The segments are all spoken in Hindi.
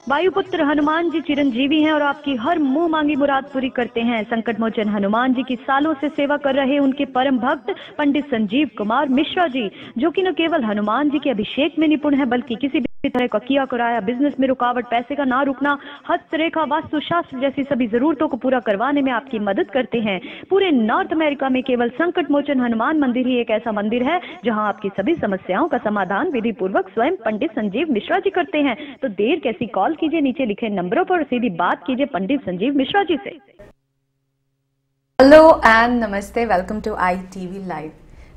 वायुपुत्र हनुमान जी चिरंजीवी हैं और आपकी हर मुंह मांगी मुराद पूरी करते हैं। संकट मोचन हनुमान जी की सालों से सेवा कर रहे उनके परम भक्त पंडित संजीव कुमार मिश्रा जी, जो कि न केवल हनुमान जी के अभिषेक में निपुण है, बल्कि किसी भी तरह का किया कराया, बिजनेस में रुकावट, पैसे का ना रुकना, हस्तरेखा, वास्तुशास्त्र जैसी सभी जरूरतों को पूरा करवाने में आपकी मदद करते हैं। पूरे नॉर्थ अमेरिका में केवल संकट मोचन हनुमान मंदिर ही एक ऐसा मंदिर है जहां आपकी सभी समस्याओं का समाधान विधि पूर्वक स्वयं पंडित संजीव मिश्रा जी करते हैं। तो देर कैसी, कॉल कीजिए नीचे लिखे नंबरों पर, सीधी बात कीजिए पंडित संजीव मिश्रा जी से। हेलो एंड नमस्ते, welcome to ITV live.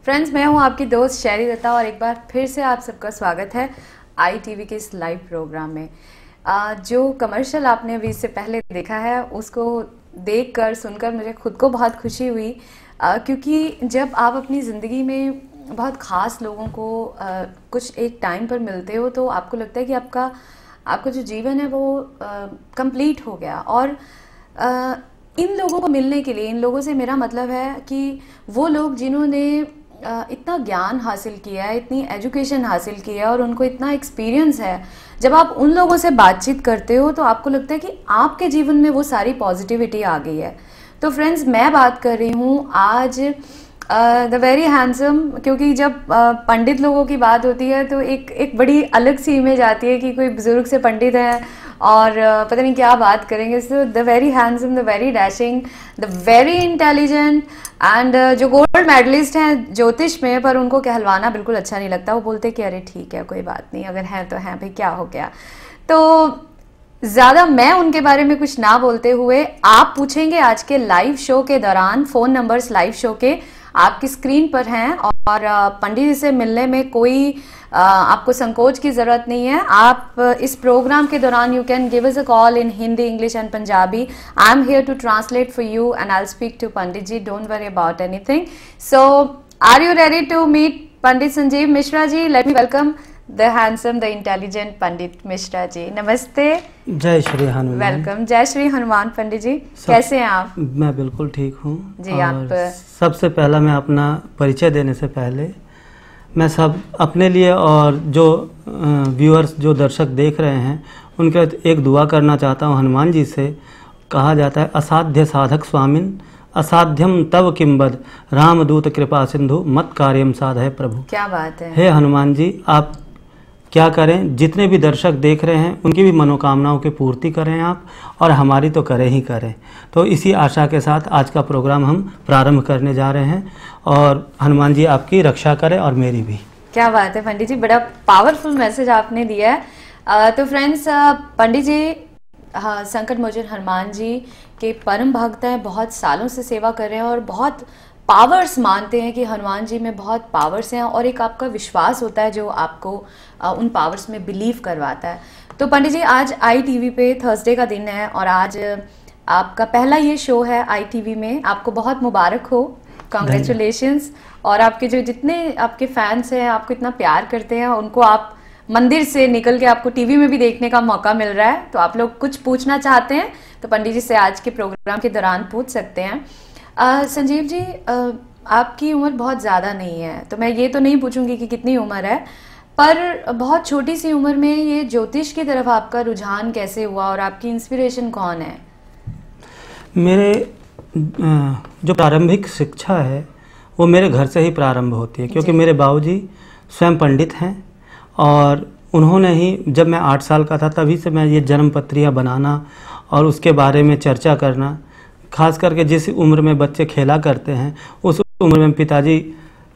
Friends, मैं हूं आपकी दोस्त शैरी दत्ता और एक बार फिर से आप सबका स्वागत है ITV के इस लाइव प्रोग्राम में। जो कमर्शियल आपने अभी इससे पहले देखा है उसको देखकर सुनकर मुझे खुद को बहुत खुशी हुई, क्योंकि जब आप अपनी ज़िंदगी में बहुत ख़ास लोगों को कुछ एक टाइम पर मिलते हो तो आपको लगता है कि आपका जो जीवन है वो कंप्लीट हो गया। और इन लोगों को मिलने के लिए, इन लोगों से मेरा मतलब है कि वो लोग जिन्होंने इतना ज्ञान हासिल किया है, इतनी एजुकेशन हासिल की है और उनको इतना एक्सपीरियंस है, जब आप उन लोगों से बातचीत करते हो तो आपको लगता है कि आपके जीवन में वो सारी पॉजिटिविटी आ गई है। तो फ्रेंड्स, मैं बात कर रही हूँ आज द वेरी हैंडसम, क्योंकि जब पंडित लोगों की बात होती है तो एक बड़ी अलग सी इमेज आती है कि कोई बुजुर्ग से पंडित है और पता नहीं क्या बात करेंगे। So the very handsome, the very dashing, the very intelligent and जो गोल्ड मेडलिस्ट हैं ज्योतिष में, पर उनको कहलवाना बिल्कुल अच्छा नहीं लगता। वो बोलते कि अरे ठीक है, कोई बात नहीं, अगर हैं तो हैं भाई, क्या हो गया। तो ज़्यादा मैं उनके बारे में कुछ ना बोलते हुए, आप पूछेंगे आज के लाइव शो के दौरान। फ़ोन नंबर्स लाइव शो के आपकी स्क्रीन पर हैं और पंडित जी से मिलने में कोई आपको संकोच की ज़रूरत नहीं है। आप इस प्रोग्राम के दौरान you can give us a call in Hindi, English and Punjabi. I am here to translate for you and I will speak to Pandit ji. Don't worry about anything. So are you ready to meet Pandit Sanjeev Mishra ji? Let me welcome the handsome, the intelligent Pandit Mishra ji. नमस्ते। जय श्री हनुमान। वेलकम। जय श्री हनुमान। पंडित जी कैसे हैं आप? मैं बिल्कुल ठीक हूँ जी। आप सबसे पहला मैं अपना परिचय देने से पहले मैं सब अपने लिए और जो व्यूअर्स, जो दर्शक देख रहे हैं, उनके एक दुआ करना चाहता हूँ। हनुमान जी से कहा जाता है, असाध्य साधक स्वामिन असाध्यम तव किंबद, रामदूत कृपा सिंधु मत कार्यम साधय प्रभु। क्या बात है। हे हनुमान जी, आप क्या करें, जितने भी दर्शक देख रहे हैं उनकी भी मनोकामनाओं की पूर्ति करें आप, और हमारी तो करें ही करें। तो इसी आशा के साथ आज का प्रोग्राम हम प्रारंभ करने जा रहे हैं और हनुमान जी आपकी रक्षा करें और मेरी भी। क्या बात है पंडित जी, बड़ा पावरफुल मैसेज आपने दिया है। तो फ्रेंड्स, पंडित जी संकट मोचन हनुमान जी के परम भक्त हैं, बहुत सालों से सेवा कर रहे हैं और बहुत पावर्स मानते हैं कि हनुमान जी में बहुत पावर्स हैं, और एक आपका विश्वास होता है जो आपको उन पावर्स में बिलीव करवाता है। तो पंडित जी, आज ITV पे थर्सडे का दिन है और आज आपका पहला ये शो है ITV में। आपको बहुत मुबारक हो, कॉन्ग्रेचुलेशंस। और आपके जो जितने आपके फैंस हैं, आपको इतना प्यार करते हैं, उनको आप मंदिर से निकल के आपको टीवी में भी देखने का मौका मिल रहा है। तो आप लोग कुछ पूछना चाहते हैं तो पंडित जी से आज के प्रोग्राम के दौरान पूछ सकते हैं। संजीव जी, आपकी उम्र बहुत ज़्यादा नहीं है, तो मैं ये तो नहीं पूछूंगी कि कितनी उम्र है, पर बहुत छोटी सी उम्र में ये ज्योतिष की तरफ आपका रुझान कैसे हुआ और आपकी इंस्पिरेशन कौन है? मेरे जो प्रारंभिक शिक्षा है वो मेरे घर से ही प्रारंभ होती है, क्योंकि मेरे बाबूजी स्वयं पंडित हैं और उन्होंने ही, जब मैं 8 साल का था तभी से मैं ये जन्मपत्रियाँ बनाना और उसके बारे में चर्चा करना, खास करके जिस उम्र में बच्चे खेला करते हैं उस उम्र में पिताजी,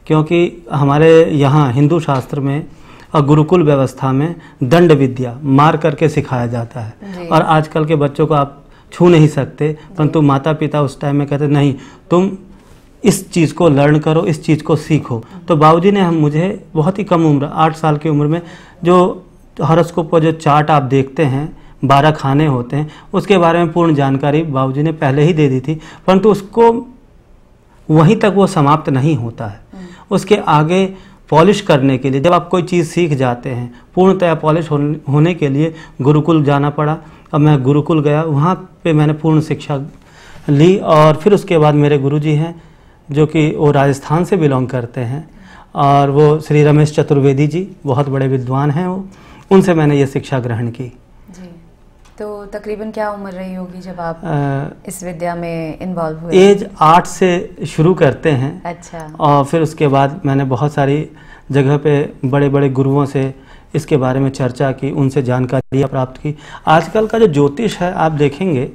क्योंकि हमारे यहाँ हिंदू शास्त्र में और गुरुकुल व्यवस्था में दंड विद्या मार करके सिखाया जाता है, और आजकल के बच्चों को आप छू नहीं सकते, परंतु माता पिता उस टाइम में कहते नहीं, तुम इस चीज़ को लर्न करो, इस चीज़ को सीखो। तो बाबूजी ने मुझे बहुत ही कम उम्र, 8 साल की उम्र में, जो हॉरोस्कोप का जो चार्ट आप देखते हैं, 12 खाने होते हैं, उसके बारे में पूर्ण जानकारी बाबूजी ने पहले ही दे दी थी, परंतु उसको वहीं तक वो समाप्त नहीं होता है। उसके आगे पॉलिश करने के लिए, जब आप कोई चीज़ सीख जाते हैं, पूर्णतया पॉलिश होने के लिए गुरुकुल जाना पड़ा। अब मैं गुरुकुल गया, वहाँ पे मैंने पूर्ण शिक्षा ली, और फिर उसके बाद मेरे गुरुजी हैं जो कि वो राजस्थान से बिलोंग करते हैं, और वो श्री रमेश चतुर्वेदी जी बहुत बड़े विद्वान हैं, वो उनसे मैंने ये शिक्षा ग्रहण की। तो तकरीबन क्या उम्र रही होगी जब आप इस विद्या में इन्वॉल्व हुए? एज 8 से शुरू करते हैं। अच्छा। और फिर उसके बाद मैंने बहुत सारी जगह पे बड़े बड़े गुरुओं से इसके बारे में चर्चा की, उनसे जानकारियाँ प्राप्त की। आजकल का जो ज्योतिष है आप देखेंगे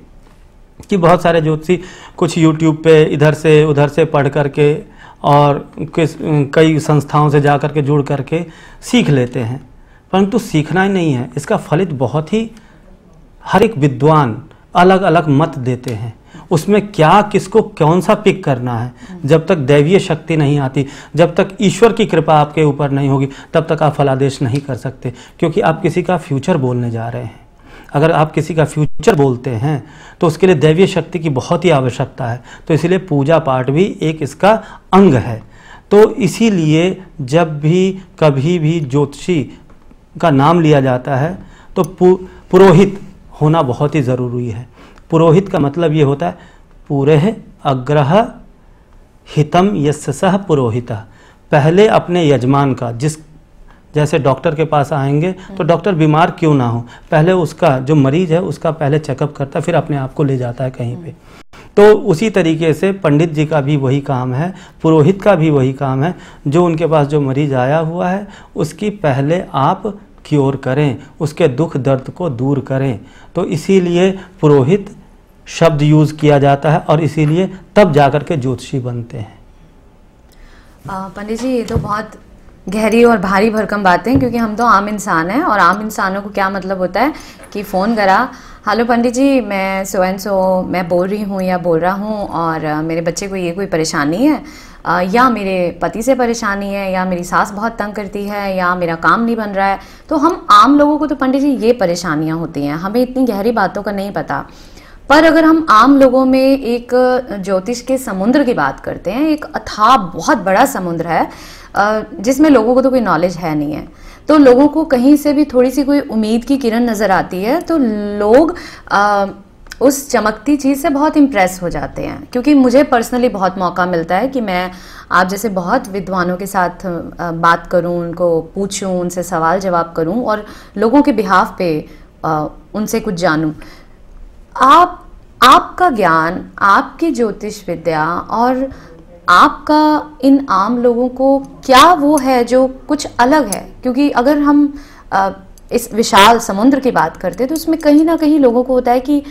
कि बहुत सारे ज्योतिषी कुछ यूट्यूब पे इधर से उधर से पढ़ करके और कई संस्थाओं से जा करके जुड़ करके सीख लेते हैं, परंतु सीखना ही नहीं है, इसका फलित बहुत ही हर एक विद्वान अलग अलग मत देते हैं। उसमें क्या किसको कौन सा पिक करना है, जब तक दैवीय शक्ति नहीं आती, जब तक ईश्वर की कृपा आपके ऊपर नहीं होगी, तब तक आप फलादेश नहीं कर सकते। क्योंकि आप किसी का फ्यूचर बोलने जा रहे हैं। अगर आप किसी का फ्यूचर बोलते हैं तो उसके लिए दैवीय शक्ति की बहुत ही आवश्यकता है। तो इसीलिए पूजा पाठ भी एक इसका अंग है। तो इसीलिए जब भी कभी भी ज्योतिषी का नाम लिया जाता है तो पुरोहित होना बहुत ही ज़रूरी है। पुरोहित का मतलब ये होता है पुरेह अग्रह हितम यस्य सह पुरोहितः। पहले अपने यजमान का, जिस जैसे डॉक्टर के पास आएंगे तो डॉक्टर बीमार क्यों ना हो, पहले उसका जो मरीज है उसका पहले चेकअप करता है, फिर अपने आप को ले जाता है कहीं पे। तो उसी तरीके से पंडित जी का भी वही काम है, पुरोहित का भी वही काम है। जो उनके पास जो मरीज आया हुआ है उसकी पहले आप क्योर करें, उसके दुख दर्द को दूर करें। तो इसीलिए पुरोहित शब्द यूज़ किया जाता है और इसीलिए तब जाकर के ज्योतिषी बनते हैं। पंडित जी, ये तो बहुत गहरी और भारी भरकम बातें हैं, क्योंकि हम तो आम इंसान हैं और आम इंसानों को क्या मतलब होता है कि फ़ोन करा, हेलो पंडित जी मैं सो एंड सो मैं बोल रही हूँ या बोल रहा हूँ और मेरे बच्चे को ये कोई परेशानी है, या मेरे पति से परेशानी है, या मेरी सास बहुत तंग करती है, या मेरा काम नहीं बन रहा है। तो हम आम लोगों को तो पंडित जी ये परेशानियाँ होती हैं, हमें इतनी गहरी बातों का नहीं पता। पर अगर हम आम लोगों में एक ज्योतिष के समुद्र की बात करते हैं, एक अथाह बहुत बड़ा समुद्र है जिसमें लोगों को तो कोई नॉलेज है नहीं है, तो लोगों को कहीं से भी थोड़ी सी कोई उम्मीद की किरण नज़र आती है तो लोग उस चमकती चीज़ से बहुत इम्प्रेस हो जाते हैं। क्योंकि मुझे पर्सनली बहुत मौका मिलता है कि मैं आप जैसे बहुत विद्वानों के साथ बात करूं, उनको पूछूं, उनसे सवाल जवाब करूं और लोगों के बिहाफ पे उनसे कुछ जानूं। आपका ज्ञान, आपकी ज्योतिष विद्या और आपका इन आम लोगों को क्या वो है जो कुछ अलग है? क्योंकि अगर हम इस विशाल समुद्र की बात करते हैं तो उसमें कहीं ना कहीं लोगों को होता है कि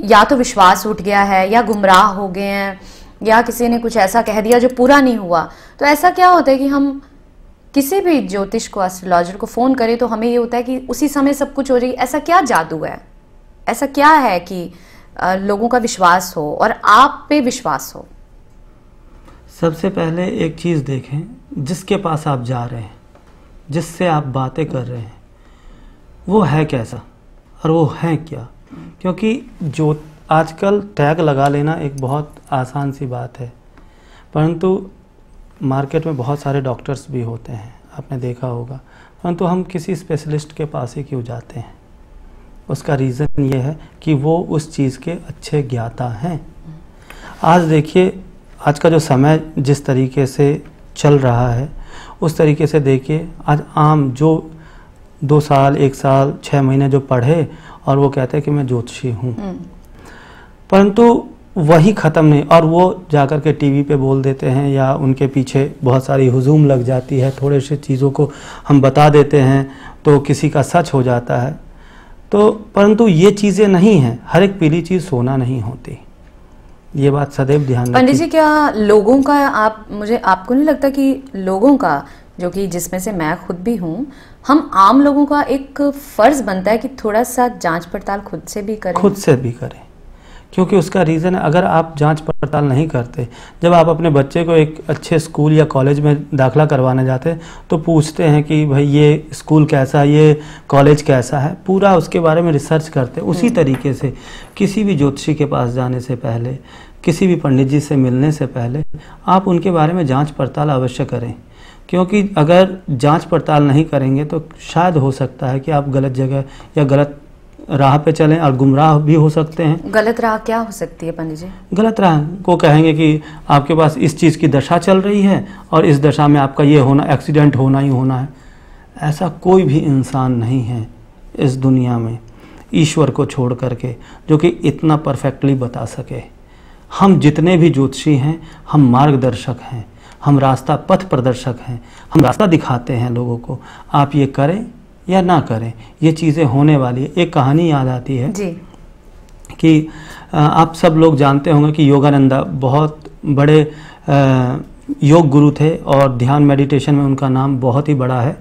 या तो विश्वास उठ गया है, या गुमराह हो गए हैं, या किसी ने कुछ ऐसा कह दिया जो पूरा नहीं हुआ। तो ऐसा क्या होता है कि हम किसी भी ज्योतिष को, एस्ट्रोलॉजर को फ़ोन करें तो हमें ये होता है कि उसी समय सब कुछ हो रही है। ऐसा क्या जादू है, ऐसा क्या है कि लोगों का विश्वास हो और आप पे विश्वास हो? सबसे पहले एक चीज़ देखें, जिसके पास आप जा रहे हैं, जिससे आप बातें कर रहे हैं, वो है कैसा और वो है क्या। क्योंकि जो आजकल टैग लगा लेना एक बहुत आसान सी बात है, परंतु मार्केट में बहुत सारे डॉक्टर्स भी होते हैं, आपने देखा होगा, परंतु हम किसी स्पेशलिस्ट के पास ही क्यों जाते हैं? उसका रीज़न ये है कि वो उस चीज़ के अच्छे ज्ञाता हैं। आज देखिए, आज का जो समय जिस तरीके से चल रहा है उस तरीके से देखिए, आज आम जो 2 साल 1 साल 6 महीने जो पढ़े और वो कहते हैं कि मैं ज्योतिषी हूँ, परंतु वही ख़त्म नहीं, और वो जाकर के टीवी पे बोल देते हैं या उनके पीछे बहुत सारी हुजूम लग जाती है, थोड़े से चीज़ों को हम बता देते हैं तो किसी का सच हो जाता है। तो परंतु ये चीज़ें नहीं हैं, हर एक पीली चीज़ सोना नहीं होती, ये बात सदैव ध्यान रखिए। पंडित जी, क्या लोगों का आपको नहीं लगता कि लोगों का, जो कि जिसमें से मैं खुद भी हूँ, हम आम लोगों का एक फ़र्ज़ बनता है कि थोड़ा सा जांच पड़ताल खुद से भी करें? क्योंकि उसका रीज़न है, अगर आप जांच पड़ताल नहीं करते, जब आप अपने बच्चे को एक अच्छे स्कूल या कॉलेज में दाखिला करवाने जाते हैं तो पूछते हैं कि भाई ये स्कूल कैसा है, ये कॉलेज कैसा है, पूरा उसके बारे में रिसर्च करते हैं। उसी तरीके से किसी भी ज्योतिषी के पास जाने से पहले, किसी भी पंडित जी से मिलने से पहले आप उनके बारे में जांच पड़ताल अवश्य करें। क्योंकि अगर जांच पड़ताल नहीं करेंगे तो शायद हो सकता है कि आप गलत जगह या गलत राह पे चलें और गुमराह भी हो सकते हैं। गलत राह क्या हो सकती है पंडित जी? गलत राह को कहेंगे कि आपके पास इस चीज़ की दशा चल रही है और इस दशा में आपका ये होना, एक्सीडेंट होना ही होना है। ऐसा कोई भी इंसान नहीं है इस दुनिया में। ईश्वर को छोड़ करके, जो कि इतना परफेक्टली बता सके। हम जितने भी ज्योतिषी हैं, हम मार्गदर्शक हैं, हम रास्ता पथ प्रदर्शक हैं, हम रास्ता दिखाते हैं लोगों को। आप ये करें या ना करें, ये चीज़ें होने वाली है। एक कहानी याद आती है जी। कि आप सब लोग जानते होंगे कि योगानंदा बहुत बड़े योग गुरु थे और ध्यान मेडिटेशन में उनका नाम बहुत ही बड़ा है,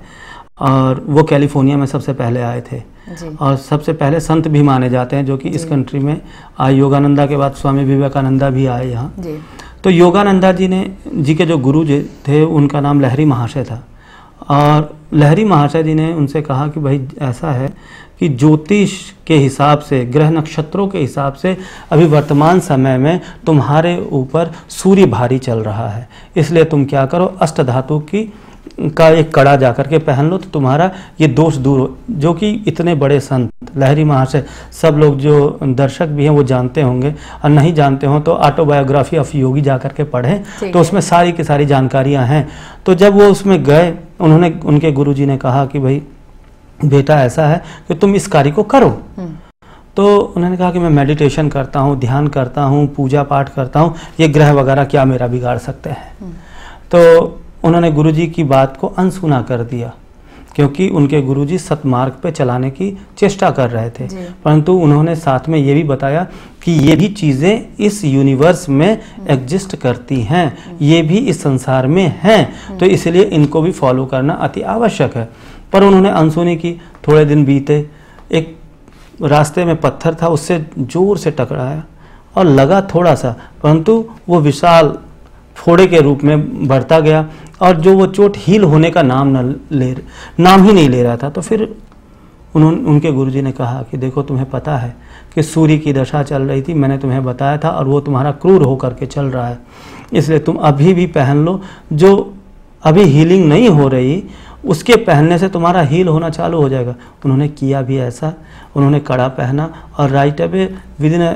और वो कैलिफोर्निया में सबसे पहले आए थे जी। और सबसे पहले संत भी माने जाते हैं जो कि इस कंट्री में आए। योगानंदा के बाद स्वामी विवेकानंदा भी आए यहाँ। तो योगानंदा जी के जो गुरु जी थे उनका नाम लहरी महाशय था, और लहरी महाशय जी ने उनसे कहा कि भाई ऐसा है कि ज्योतिष के हिसाब से, ग्रह नक्षत्रों के हिसाब से अभी वर्तमान समय में तुम्हारे ऊपर सूर्य भारी चल रहा है, इसलिए तुम क्या करो, अष्टधातु का एक कड़ा जाकर के पहन लो तो तुम्हारा ये दोष दूर हो। जो कि इतने बड़े संत लहरी महाशय, सब लोग जो दर्शक भी हैं वो जानते होंगे, और नहीं जानते हो तो ऑटोबायोग्राफी ऑफ योगी जाकर के पढ़ें तो उसमें सारी की सारी जानकारियां हैं। तो जब वो उसमें गए, उनके गुरुजी ने कहा कि भाई बेटा ऐसा है कि तुम इस कार्य को करो। तो उन्होंने कहा कि मैं मेडिटेशन करता हूँ, ध्यान करता हूँ, पूजा पाठ करता हूँ, ये ग्रह वगैरह क्या मेरा बिगाड़ सकते हैं। तो उन्होंने गुरुजी की बात को अनसुना कर दिया, क्योंकि उनके गुरुजी सतमार्ग पे चलाने की चेष्टा कर रहे थे, परंतु उन्होंने साथ में ये भी बताया कि ये भी चीज़ें इस यूनिवर्स में एग्जिस्ट करती हैं, ये भी इस संसार में हैं, तो इसलिए इनको भी फॉलो करना अति आवश्यक है। पर उन्होंने अनसुनी की। थोड़े दिन बीते, एक रास्ते में पत्थर था, उससे जोर से टकराया और लगा थोड़ा सा, परंतु वो विशाल फोड़े के रूप में बढ़ता गया, और जो वो चोट हील होने का नाम ही नहीं ले रहा था। तो फिर उनके गुरुजी ने कहा कि देखो, तुम्हें पता है कि सूर्य की दशा चल रही थी, मैंने तुम्हें बताया था, और वो तुम्हारा क्रूर होकर के चल रहा है, इसलिए तुम अभी भी पहन लो। जो अभी हीलिंग नहीं हो रही, उसके पहनने से तुम्हारा हील होना चालू हो जाएगा। उन्होंने किया भी ऐसा, उन्होंने कड़ा पहना और राइट अवे विदिन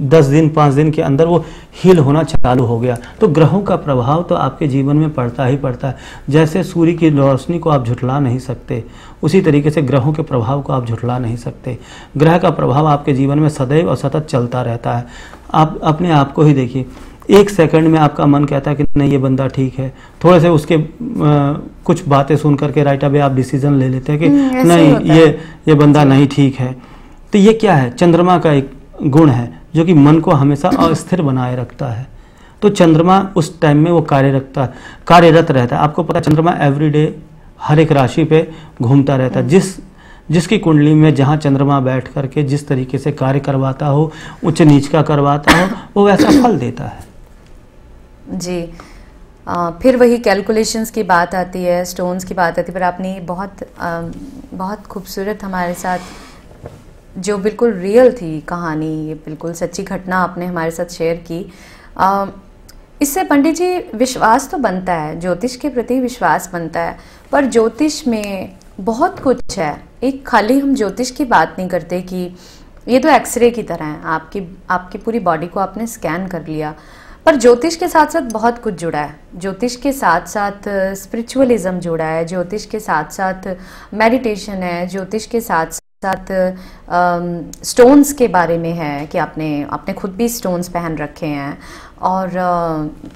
10 दिन 5 दिन के अंदर वो हील होना चालू हो गया। तो ग्रहों का प्रभाव तो आपके जीवन में पड़ता ही पड़ता है। जैसे सूर्य की रोशनी को आप झुठला नहीं सकते, उसी तरीके से ग्रहों के प्रभाव को आप झुठला नहीं सकते। ग्रह का प्रभाव आपके जीवन में सदैव और सतत चलता रहता है। आप अपने आप को ही देखिए, 1 सेकंड में आपका मन कहता है कि नहीं ये बंदा ठीक है, थोड़े से उसके कुछ बातें सुन करके राइट अवे आप डिसीजन ले लेते हैं कि नहीं ये बंदा नहीं ठीक है। तो ये क्या है? चंद्रमा का एक गुण है जो कि मन को हमेशा अस्थिर बनाए रखता है। तो चंद्रमा उस टाइम में वो कार्यरत रहता है। आपको पता है चंद्रमा एवरीडे हर एक राशि पे घूमता रहता है। जिसकी कुंडली में जहाँ चंद्रमा बैठ करके जिस तरीके से कार्य करवाता हो, उच्च नीच का करवाता हो, वो वैसा फल देता है जी। फिर वही कैलकुलेशंस की बात आती है, स्टोन्स की बात आती है, पर आपने बहुत खूबसूरत हमारे साथ जो बिल्कुल रियल थी कहानी, ये बिल्कुल सच्ची घटना आपने हमारे साथ शेयर की। इससे पंडित जी विश्वास तो बनता है, ज्योतिष के प्रति विश्वास बनता है, पर ज्योतिष में बहुत कुछ है। एक खाली हम ज्योतिष की बात नहीं करते कि ये तो एक्सरे की तरह है, आपकी पूरी बॉडी को आपने स्कैन कर लिया, पर ज्योतिष के साथ साथ बहुत कुछ जुड़ा है। ज्योतिष के साथ साथ स्पिरिचुअलिज्म जुड़ा है, ज्योतिष के साथ साथ मेडिटेशन है, ज्योतिष के साथ साथ स्टोन्स के बारे में है कि आपने खुद भी स्टोन्स पहन रखे हैं, और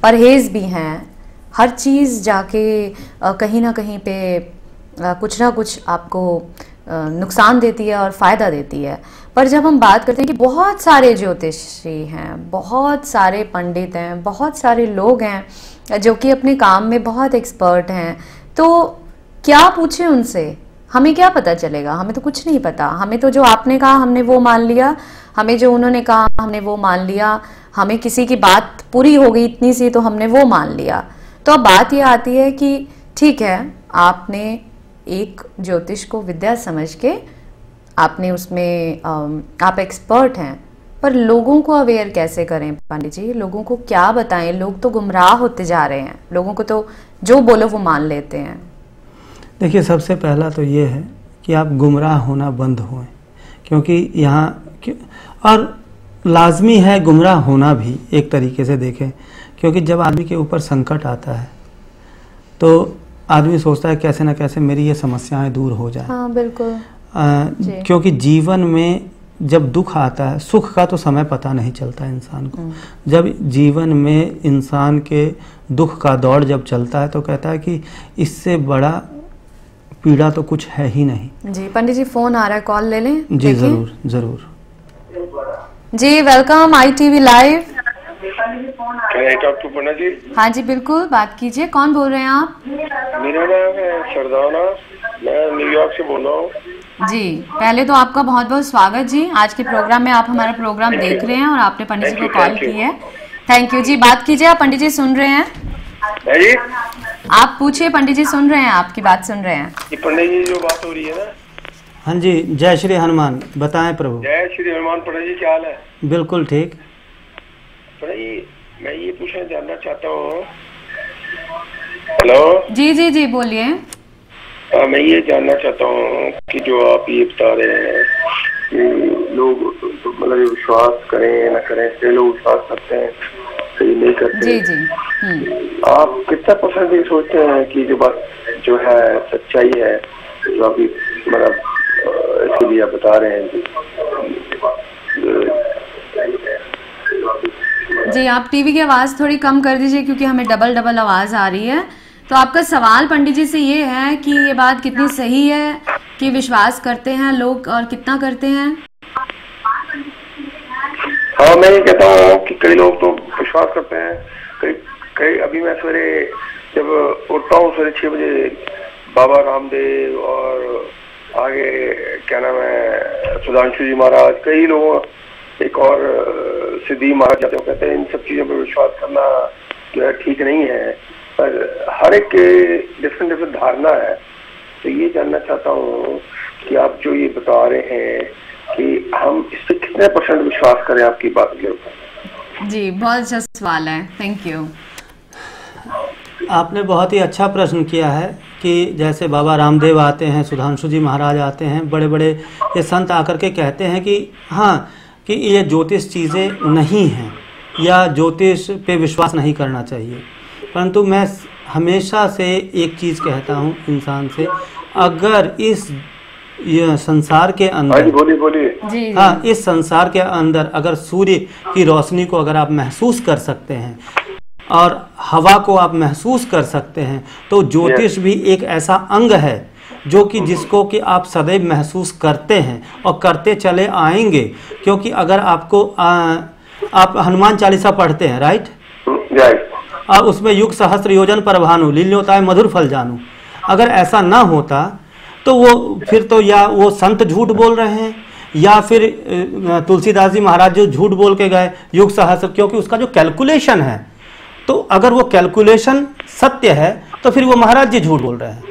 परहेज भी हैं। हर चीज़ जाके कहीं ना कहीं पे कुछ ना कुछ आपको नुकसान देती है और फ़ायदा देती है। पर जब हम बात करते हैं कि बहुत सारे ज्योतिषी हैं, बहुत सारे पंडित हैं, बहुत सारे लोग हैं जो कि अपने काम में बहुत एक्सपर्ट हैं, तो क्या पूछें उनसे? हमें क्या पता चलेगा? हमें तो कुछ नहीं पता। हमें तो जो आपने कहा हमने वो मान लिया, हमें जो उन्होंने कहा हमने वो मान लिया, हमें किसी की बात पूरी हो गई इतनी सी तो हमने वो मान लिया। तो अब बात ये आती है कि ठीक है, आपने एक ज्योतिष को विद्या समझ के आपने उसमें आप एक्सपर्ट हैं, पर लोगों को अवेयर कैसे करें पंडित जी? लोगों को क्या बताएं? लोग तो गुमराह होते जा रहे हैं, लोगों को तो जो बोलो वो मान लेते हैं। देखिए, सबसे पहला तो ये है कि आप गुमराह होना बंद हों, क्योंकि और लाजमी है गुमराह होना भी एक तरीके से देखें, क्योंकि जब आदमी के ऊपर संकट आता है तो आदमी सोचता है कैसे ना कैसे मेरी ये समस्याएं दूर हो जाए। हाँ, बिल्कुल। क्योंकि जीवन में जब दुख आता है, सुख का तो समय पता नहीं चलता इंसान को। जब जीवन में इंसान के दुख का दौर जब चलता है तो कहता है कि इससे बड़ा पीड़ा तो कुछ है ही नहीं। जी पंडित जी फोन आ रहा है, कॉल ले लें? जी जरूर जरूर। जी वेलकम ITV लाइव। पंडित जी? हाँ जी बिल्कुल, बात कीजिए। कौन बोल रहे हैं आप? मेरा नाम है सरदाना, मैं न्यूयॉर्क से बोल रहा हूँ। जी पहले तो आपका बहुत बहुत स्वागत जी। आज के प्रोग्राम में आप हमारा प्रोग्राम देख रहे हैं और आपने पंडित जी को कॉल की है। थैंक यू जी। बात कीजिए, आप पंडित जी सुन रहे हैं? जी आप पूछिए, पंडित जी सुन रहे हैं, आपकी बात सुन रहे हैं। ये पंडित जी जो बात हो रही है ना। हाँ जी, जय श्री हनुमान। बताएं प्रभु। जय श्री हनुमान। पंडित जी क्या हाल है? बिल्कुल ठीक। पंडित जी मैं ये पूछना जानना चाहता हूँ। हेलो जी जी जी बोलिए। मैं ये जानना चाहता हूँ कि जो आप ये बता रहे हैं कि लोग मतलब विश्वास करें ना करें, कई लोग विश्वास करते हैं कई नहीं करते। जी जी। आप कितना % ये सोचते हैं कि जो बात जो है सच्चाई है, जो अभी मतलब इसके लिए आप बता रहे हैं? जी आप टीवी की आवाज़ थोड़ी कम कर दीजिए क्योंकि हमें डबल डबल आवाज़ आ रही है। तो आपका सवाल पंडित जी से ये है कि ये बात कितनी सही है कि विश्वास करते हैं लोग और कितना करते हैं? हाँ मैं ये कहता हूँ कि कई लोग तो विश्वास करते हैं, कई अभी मैं सवेरे जब उठता हूँ सवेरे 6 बजे, बाबा रामदेव और आगे क्या नाम है सुधांशु जी महाराज, कई लोग, एक और सिद्धि महाराज जाते हैं, कहते हैं इन सब चीज़ों पर विश्वास करना जो है ठीक नहीं है। पर हर एक के डिफरेंट धारणा है। तो ये जानना चाहता हूँ कि आप जो ये बता रहे हैं कि हम इस पे कितने % विश्वास करें आपकी बात के ऊपर? जी बहुत अच्छा सवाल है, थैंक यू। आपने बहुत ही अच्छा प्रश्न किया है कि जैसे बाबा रामदेव आते हैं, सुधांशु जी महाराज आते हैं, बड़े बड़े ये संत आकर के कहते हैं कि हाँ कि ये ज्योतिष चीज़ें नहीं हैं या ज्योतिष पे विश्वास नहीं करना चाहिए। परंतु मैं हमेशा से एक चीज़ कहता हूँ इंसान से, अगर इस ये संसार के अंदर, बोलिए। हाँ इस संसार के अंदर अगर सूर्य की रोशनी को अगर आप महसूस कर सकते हैं और हवा को आप महसूस कर सकते हैं तो ज्योतिष भी एक ऐसा अंग है जो कि जिसको कि आप सदैव महसूस करते हैं और करते चले आएंगे। क्योंकि अगर आपको आप हनुमान चालीसा पढ़ते हैं, राइट? और उसमें युग सहस्त्र योजन पर भानु लील्योताय मधुर फल जानू, अगर ऐसा ना होता तो वो फिर तो या वो संत झूठ बोल रहे हैं या फिर तुलसीदास जी महाराज जो झूठ बोल के गए युग सहस्त्र, क्योंकि उसका जो कैलकुलेशन है, तो अगर वो कैलकुलेशन सत्य है तो फिर वो महाराज जी झूठ बोल रहे हैं,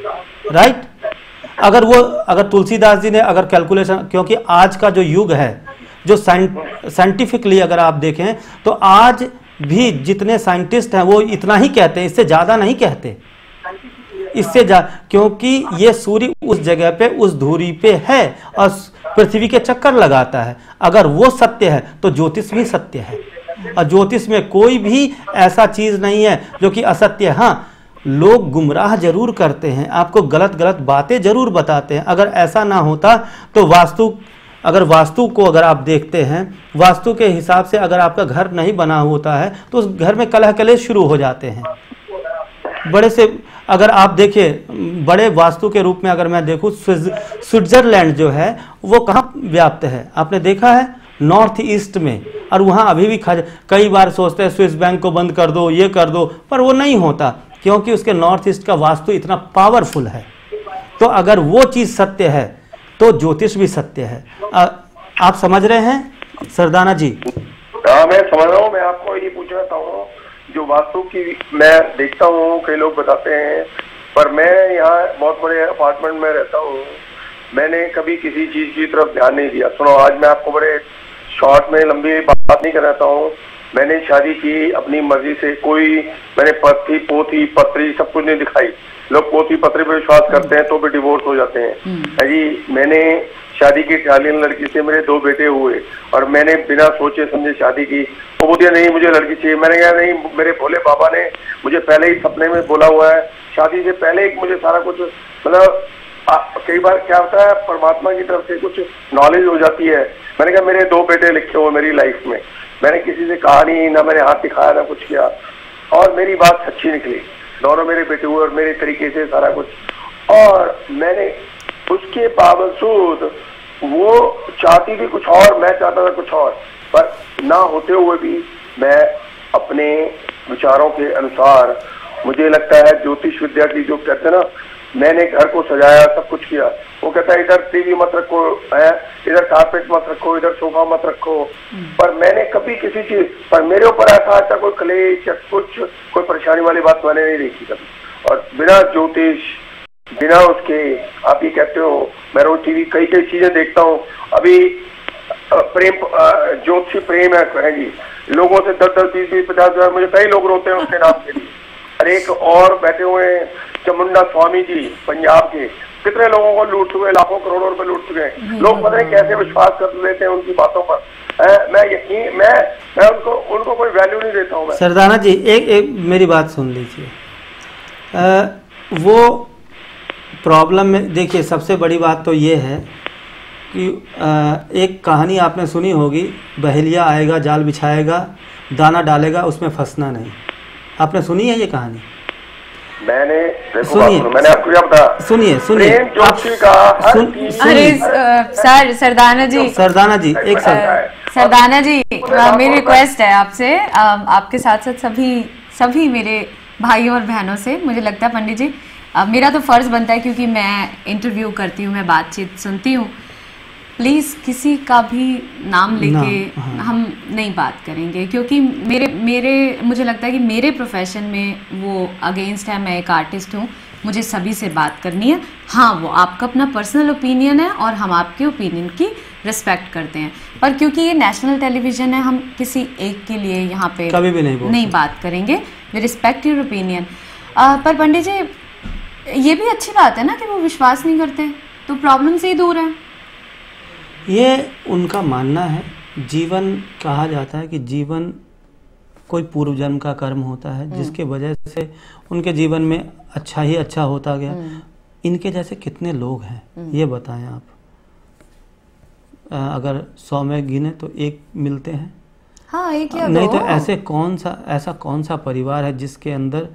राइट? अगर तुलसीदास जी ने अगर कैलकुलेशन, क्योंकि आज का जो युग है जो साइंटिफिकली अगर आप देखें तो आज भी जितने साइंटिस्ट हैं वो इतना ही कहते हैं, इससे ज़्यादा नहीं कहते, क्योंकि ये सूर्य उस जगह पे उस धुरी पे है और पृथ्वी के चक्कर लगाता है। अगर वो सत्य है तो ज्योतिष भी सत्य है और ज्योतिष में कोई भी ऐसा चीज़ नहीं है जो कि असत्य है। हाँ लोग गुमराह जरूर करते हैं, आपको गलत गलत बातें जरूर बताते हैं। अगर ऐसा ना होता तो वास्तु को अगर आप देखते हैं, वास्तु के हिसाब से अगर आपका घर नहीं बना होता है तो उस घर में कलह कलेश शुरू हो जाते हैं। बड़े से अगर आप देखिए, बड़े वास्तु के रूप में अगर मैं देखूं, स्विट्जरलैंड जो है वो कहाँ व्याप्त है? आपने देखा है? नॉर्थ ईस्ट में। और वहाँ अभी भी कई बार सोचते हैं स्विस बैंक को बंद कर दो, ये कर दो, पर वो नहीं होता क्योंकि उसके नॉर्थ ईस्ट का वास्तु इतना पावरफुल है। तो अगर वो चीज़ सत्य है तो ज्योतिष भी सत्य है। आप समझ रहे हैं सरदाना जी? हाँ मैं समझ रहा हूँ। मैं आपको ये पूछना चाहता हूँ, जो वास्तु की मैं देखता हूँ कई लोग बताते हैं, पर मैं यहाँ बहुत बड़े अपार्टमेंट में रहता हूँ, मैंने कभी किसी चीज की तरफ ध्यान नहीं दिया। सुनो, आज मैं आपको बड़े शॉर्ट में लंबी बात नहीं कर रहा हूँ। मैंने शादी की अपनी मर्जी से, कोई मैंने पत्ती पोती पत्री सब कुछ नहीं दिखाई। लोग पोती पत्री पर विश्वास करते हैं तो भी डिवोर्स हो जाते हैं। जी मैंने शादी की इटालियन लड़की से, मेरे 2 बेटे हुए और मैंने बिना सोचे समझे शादी की। वो बोलिए नहीं मुझे लड़की चाहिए। मैंने कहा नहीं, मेरे भोले बाबा ने मुझे पहले ही सपने में बोला हुआ है, शादी से पहले ही मुझे सारा कुछ मतलब कई बार क्या होता है, परमात्मा की तरफ से कुछ नॉलेज हो जाती है। मैंने कहा मेरे 2 बेटे लिखे हुए मेरी लाइफ में, मैंने किसी से कहा नहीं, ना मैंने हाथ दिखाया, ना कुछ किया, और मेरी बात सच्ची निकली। दोनों मेरे बेटे हुए और मेरे तरीके से सारा कुछ, और मैंने उसके बावजूद वो चाहती थी कुछ और, मैं चाहता था कुछ और, पर ना होते हुए भी मैं अपने विचारों के अनुसार, मुझे लगता है ज्योतिष विद्या की जो कहते हैं ना, मैंने घर को सजाया, सब कुछ किया। वो कहता है इधर टीवी मत रखो है, इधर कारपेट मत रखो, इधर सोफा मत रखो, पर मैंने कभी किसी चीज पर मेरे ऊपर ऐसा कोई क्लेश या कुछ कोई परेशानी वाली बात मैंने नहीं देखी कभी। और बिना ज्योतिष, बिना उसके, आप ये कहते हो, मैं रोज टीवी कई चीजें देखता हूँ। अभी प्रेम, ज्योतिषी प्रेम है जी, लोगों से 10-10, 20-20, 50,000 मुझे कई लोग रोते हैं उसके नाम के लिए। अरे एक और बैठे हुए हैं चामुंडा स्वामी जी पंजाब के, कितने लोगों को लूट चुके, लाखों करोड़ों रुपए लूट चुके हैं। लोग पता नहीं कैसे विश्वास कर लेते हैं उनकी बातों पर। मैं उनको कोई वैल्यू नहीं देता हूँ। सरदाना जी एक मेरी बात सुन लीजिए। वो प्रॉब्लम में देखिए, सबसे बड़ी बात तो ये है कि एक कहानी आपने सुनी होगी, बहेलिया आएगा जाल बिछाएगा दाना डालेगा उसमें फंसना नहीं। आपने सुनी है ये कहानी? मैंने आपको क्या बताया, सुनिए अरे सरदाना जी एक सरदाना जी मेरी रिक्वेस्ट है आपसे, आपके साथ साथ सभी मेरे भाइयों और बहनों से, मुझे लगता है पंडित जी मेरा तो फर्ज बनता है, क्योंकि मैं इंटरव्यू करती हूँ, मैं बातचीत सुनती हूँ, प्लीज़ किसी का भी नाम लेके हम नहीं बात करेंगे, क्योंकि मुझे लगता है कि मेरे प्रोफेशन में वो अगेंस्ट है। मैं एक आर्टिस्ट हूँ, मुझे सभी से बात करनी है। हाँ, वो आपका अपना पर्सनल ओपिनियन है और हम आपके ओपिनियन की रिस्पेक्ट करते हैं, पर क्योंकि ये नेशनल टेलीविज़न है, हम किसी एक के लिए यहाँ पे कभी भी नहीं बात करेंगे। We respect your opinion. पर पंडित जी ये भी अच्छी बात है ना कि वो विश्वास नहीं करते, तो प्रॉब्लम से ही दूर है। ये उनका मानना है। जीवन कहा जाता है कि जीवन कोई पूर्व जन्म का कर्म होता है, जिसके वजह से उनके जीवन में अच्छा ही अच्छा होता गया। इनके जैसे कितने लोग हैं ये बताएं आप? अगर 100 में गिने तो 1 मिलते हैं। हाँ, एक या नहीं दो। तो ऐसा कौन सा परिवार है जिसके अंदर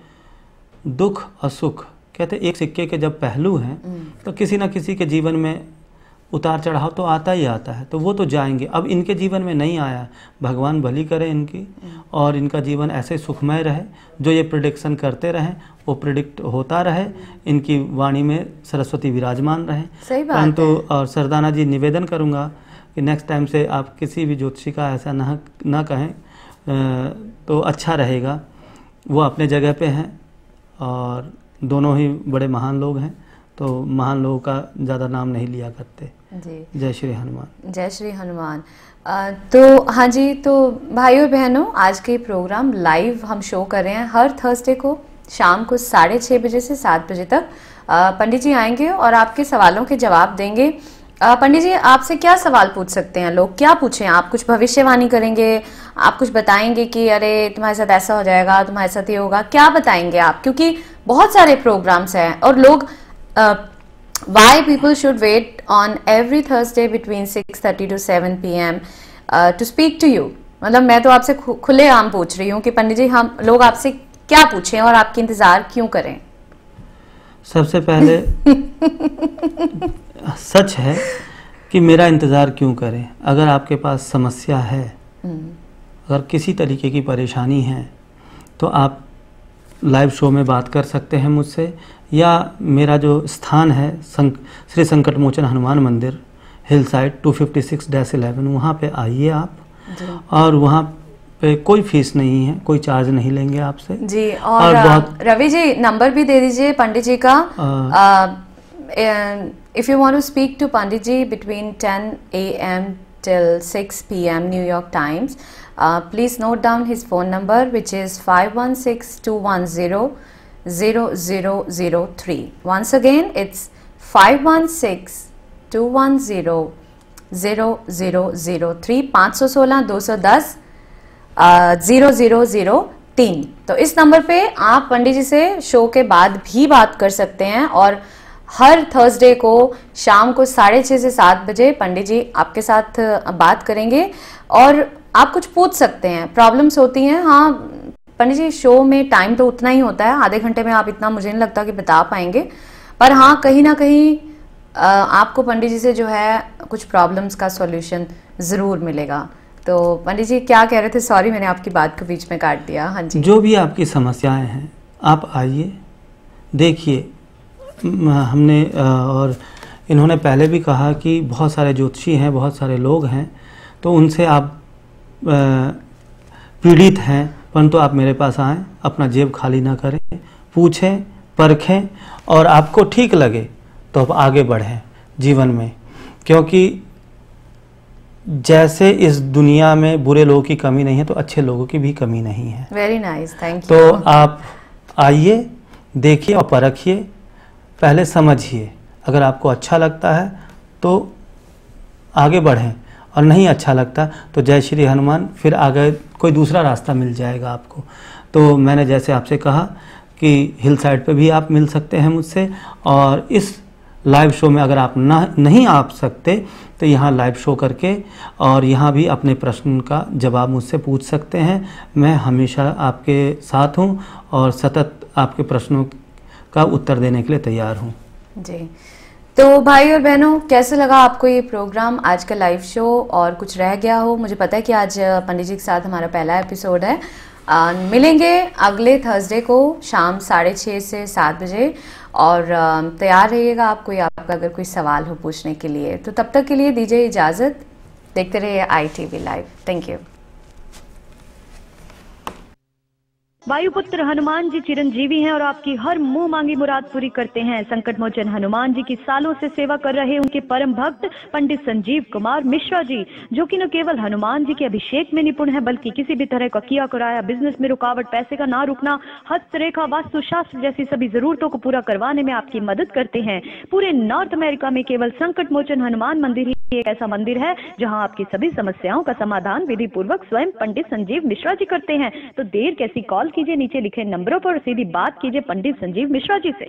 दुख और सुख, कहते एक सिक्के के जब पहलू हैं तो किसी न किसी के जीवन में उतार चढ़ाव तो आता ही आता है, तो वो तो जाएंगे। अब इनके जीवन में नहीं आया, भगवान भली करे इनकी, और इनका जीवन ऐसे सुखमय रहे, जो ये प्रिडिक्शन करते रहें वो प्रिडिक्ट होता रहे, इनकी वाणी में सरस्वती विराजमान रहे। सही बात परंतु और सरदाना जी निवेदन करूँगा कि नेक्स्ट टाइम से आप किसी भी ज्योतिषी का ऐसा ना कहें तो अच्छा रहेगा। वो अपने जगह पे हैं और दोनों ही बड़े महान लोग हैं, तो महान लोगों का ज़्यादा नाम नहीं लिया करते जी। जय श्री हनुमान। जय श्री हनुमान। तो हाँ जी, तो भाइयों बहनों, आज के प्रोग्राम लाइव हम शो कर रहे हैं हर थर्सडे को शाम को 6:30 बजे से 7 बजे तक। पंडित जी आएंगे और आपके सवालों के जवाब देंगे। पंडित जी, आपसे क्या सवाल पूछ सकते हैं लोग? क्या पूछें आप? कुछ भविष्यवाणी करेंगे? आप कुछ बताएंगे कि अरे तुम्हारे साथ ऐसा हो जाएगा, तुम्हारे साथ ये होगा? क्या बताएंगे आप? क्योंकि बहुत सारे प्रोग्राम्स हैं और लोग why people should wait on every Thursday between 6:30 to 7 p.m. To speak to you। मतलब मैं तो आपसे खुले आम पूछ रही हूँ कि पंडित जी हम लोग आपसे क्या पूछें और आपके इंतजार क्यों करें? सबसे पहले सच है कि मेरा इंतज़ार क्यों करें। अगर आपके पास समस्या है, अगर किसी तरीके की परेशानी है, तो आप लाइव शो में बात कर सकते हैं मुझसे, या मेरा जो स्थान है श्री संकट मोचन हनुमान मंदिर हिल साइड 256-11, वहाँ पे आइए आप, और वहाँ पे कोई फीस नहीं है, कोई चार्ज नहीं लेंगे आपसे जी। और रवि जी नंबर भी दे दीजिए पंडित जी का। If you want to speak to Pandit ji between 10 AM till 6 PM New York times, please note down his phone number, which is 516-210-0003. Once again, it's 516-210-0003, 516-210-0003। तो इस नंबर पे आप पंडित जी से शो के बाद भी बात कर सकते हैं और हर थर्सडे को शाम को 6:30 से 7 बजे पंडित जी आपके साथ बात करेंगे और आप कुछ पूछ सकते हैं, प्रॉब्लम्स होती हैं। हाँ पंडित जी, शो में टाइम तो उतना ही होता है, आधे घंटे में आप इतना मुझे नहीं लगता कि बता पाएंगे, पर हाँ कहीं ना कहीं आपको पंडित जी से जो है कुछ प्रॉब्लम्स का सॉल्यूशन ज़रूर मिलेगा। तो पंडित जी क्या कह रहे थे? सॉरी मैंने आपकी बात को बीच में काट दिया। हाँ जी, जो भी आपकी समस्याएं हैं आप आइए, देखिए। हमने और इन्होंने पहले भी कहा कि बहुत सारे ज्योतिषी हैं, बहुत सारे लोग हैं, तो उनसे आप पीड़ित हैं, परंतु आप मेरे पास आएँ, अपना जेब खाली ना करें, पूछें, परखें और आपको ठीक लगे तो आप आगे बढ़ें जीवन में। क्योंकि जैसे इस दुनिया में बुरे लोगों की कमी नहीं है तो अच्छे लोगों की भी कमी नहीं है। Very nice, thank you. तो आप आइए, देखिए और परखिए, पहले समझिए। अगर आपको अच्छा लगता है तो आगे बढ़ें और नहीं अच्छा लगता तो जय श्री हनुमान, फिर आगे कोई दूसरा रास्ता मिल जाएगा आपको। तो मैंने जैसे आपसे कहा कि हिल साइड पे भी आप मिल सकते हैं मुझसे, और इस लाइव शो में अगर आप नहीं आ सकते तो यहाँ लाइव शो करके और यहाँ भी अपने प्रश्न का जवाब मुझसे पूछ सकते हैं। मैं हमेशा आपके साथ हूँ और सतत आपके प्रश्नों का उत्तर देने के लिए तैयार हूँ जी। तो भाई और बहनों, कैसे लगा आपको ये प्रोग्राम, आज का लाइव शो, और कुछ रह गया हो? मुझे पता है कि आज पंडित जी के साथ हमारा पहला एपिसोड है। मिलेंगे अगले थर्सडे को शाम 6:30 से 7 बजे, और तैयार रहिएगा आपका अगर कोई सवाल हो पूछने के लिए। तो तब तक के लिए दीजिए इजाज़त, देखते रहिए ITV लाइव। Thank you. वायुपुत्र हनुमान जी चिरंजीवी हैं और आपकी हर मुंह मांगी मुराद पूरी करते हैं। संकट मोचन हनुमान जी की सालों से सेवा कर रहे उनके परम भक्त पंडित संजीव कुमार मिश्रा जी, जो कि न केवल हनुमान जी के अभिषेक में निपुण है, बल्कि किसी भी तरह का किया कराया, बिजनेस में रुकावट, पैसे का ना रुकना, हस्तरेखा, वास्तुशास्त्र जैसी सभी जरूरतों को पूरा करवाने में आपकी मदद करते हैं। पूरे नॉर्थ अमेरिका में केवल संकट मोचन हनुमान मंदिर ही एक ऐसा मंदिर है जहां आपकी सभी समस्याओं का समाधान विधि पूर्वक स्वयं पंडित संजीव मिश्रा जी करते हैं। तो देर कैसी, कॉल कीजिए नीचे लिखे नंबरों पर, सीधी बात कीजिए पंडित संजीव मिश्रा जी से।